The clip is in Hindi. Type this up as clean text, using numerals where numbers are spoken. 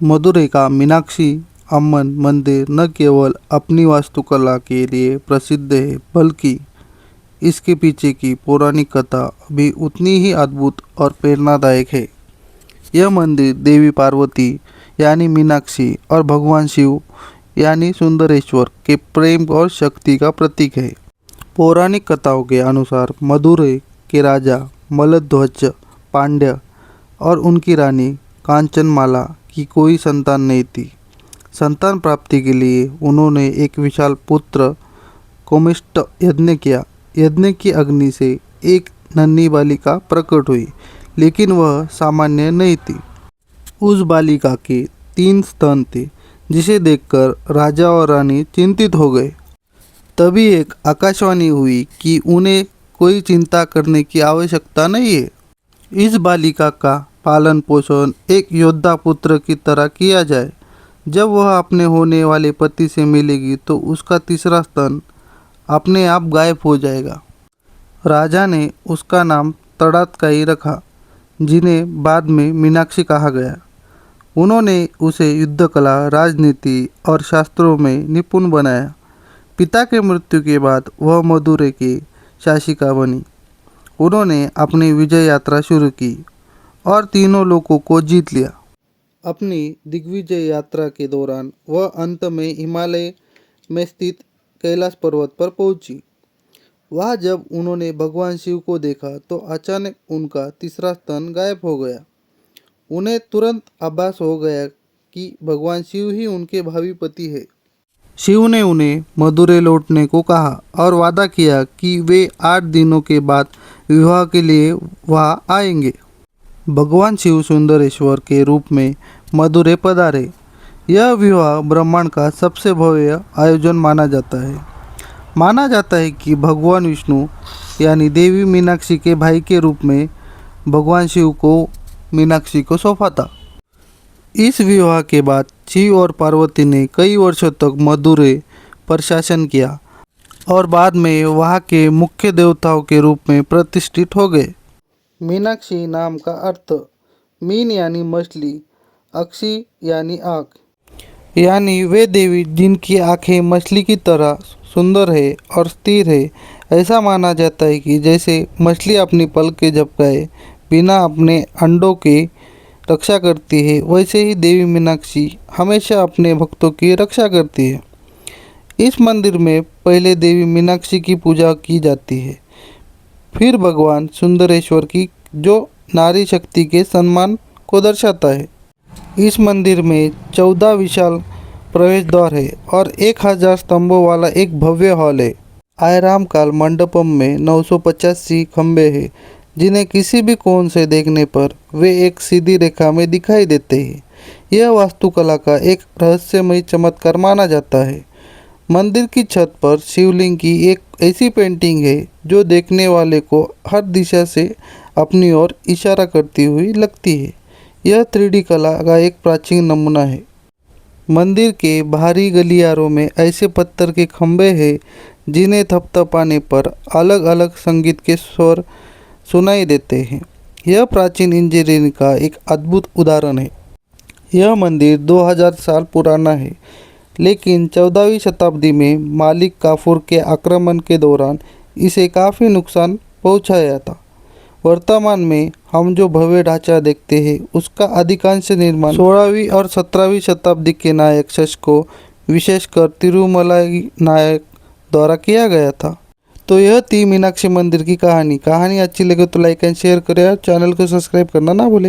मदुरई का मीनाक्षी अम्मन मंदिर न केवल अपनी वास्तुकला के लिए प्रसिद्ध है, बल्कि इसके पीछे की पौराणिक कथा भी उतनी ही अद्भुत और प्रेरणादायक है। यह मंदिर देवी पार्वती यानी मीनाक्षी और भगवान शिव यानी सुंदरेश्वर के प्रेम और शक्ति का प्रतीक है। पौराणिक कथाओं के अनुसार मदुरई के राजा मलध्वज पांड्य और उनकी रानी कांचनमाला की कोई संतान नहीं थी। संतान प्राप्ति के लिए उन्होंने एक विशाल पुत्र कोमिष्ट यज्ञ किया। यज्ञ की अग्नि से एक नन्ही बालिका प्रकट हुई, लेकिन वह सामान्य नहीं थी। उस बालिका के 3 स्तन थे, जिसे देखकर राजा और रानी चिंतित हो गए। तभी एक आकाशवाणी हुई कि उन्हें कोई चिंता करने की आवश्यकता नहीं है। इस बालिका का पालन पोषण एक योद्धा पुत्र की तरह किया जाए। जब वह अपने होने वाले पति से मिलेगी तो उसका तीसरा स्तन अपने आप गायब हो जाएगा। राजा ने उसका नाम तड़ातकाई रखा, जिन्हें बाद में मीनाक्षी कहा गया। उन्होंने उसे युद्धकला, राजनीति और शास्त्रों में निपुण बनाया। पिता के मृत्यु के बाद वह मदुरै की शासिका बनी। उन्होंने अपनी विजय यात्रा शुरू की और तीनों लोगों को जीत लिया। अपनी दिग्विजय यात्रा के दौरान वह अंत में हिमालय में स्थित कैलाश पर्वत पर पहुंची। वहाँ जब उन्होंने भगवान शिव को देखा तो अचानक उनका तीसरा स्तन गायब हो गया। उन्हें तुरंत आभास हो गया कि भगवान शिव ही उनके भावी पति है। शिव ने उन्हें मदुरै लौटने को कहा और वादा किया कि वे 8 दिनों के बाद विवाह के लिए वहाँ आएंगे। भगवान शिव सुंदरेश्वर के रूप में मदुरै पधारे। यह विवाह ब्रह्मांड का सबसे भव्य आयोजन माना जाता है। माना जाता है कि भगवान विष्णु यानी देवी मीनाक्षी के भाई के रूप में भगवान शिव को मीनाक्षी को सौंपा था। इस विवाह के बाद शिव और पार्वती ने कई वर्षों तक मदुरै पर शासन किया और बाद में वहाँ के मुख्य देवताओं के रूप में प्रतिष्ठित हो गए। मीनाक्षी नाम का अर्थ मीन यानी मछली, अक्षी यानी आँख, यानी वे देवी जिनकी आँखें मछली की तरह सुंदर है और स्थिर है। ऐसा माना जाता है कि जैसे मछली अपनी पलकें झपकाए बिना अपने अंडों की रक्षा करती है, वैसे ही देवी मीनाक्षी हमेशा अपने भक्तों की रक्षा करती है। इस मंदिर में पहले देवी मीनाक्षी की पूजा की जाती है, फिर भगवान सुंदरेश्वर की, जो नारी शक्ति के सम्मान को दर्शाता है। इस मंदिर में 14 विशाल प्रवेश द्वार है और 1000 स्तंभों वाला एक भव्य हॉल है। आयराम काल मंडपम में 985 खंभे हैं, जिन्हें किसी भी कोण से देखने पर वे एक सीधी रेखा में दिखाई देते हैं। यह वास्तुकला का एक रहस्यमय चमत्कार माना जाता है। मंदिर की छत पर शिवलिंग की एक ऐसी पेंटिंग है जो देखने वाले को हर दिशा से अपनी ओर इशारा करती हुई लगती है। यह 3D कला का एक प्राचीन नमूना है। मंदिर के बाहरी गलियारों में ऐसे पत्थर के खंभे हैं जिन्हें थपथपाने पर अलग अलग संगीत के स्वर सुनाई देते हैं। यह प्राचीन इंजीनियरिंग का एक अद्भुत उदाहरण है। यह मंदिर 2000 साल पुराना है, लेकिन 14वीं शताब्दी में मालिक काफूर के आक्रमण के दौरान इसे काफ़ी नुकसान पहुंचाया था। वर्तमान में हम जो भव्य ढांचा देखते हैं, उसका अधिकांश निर्माण 16वीं और 17वीं शताब्दी के नायक शासकों, विशेषकर तिरुमलाई नायक द्वारा किया गया था। तो यह थी मीनाक्षी मंदिर की कहानी। अच्छी लगे तो लाइक एंड शेयर करें और चैनल को सब्सक्राइब करना ना भूलें।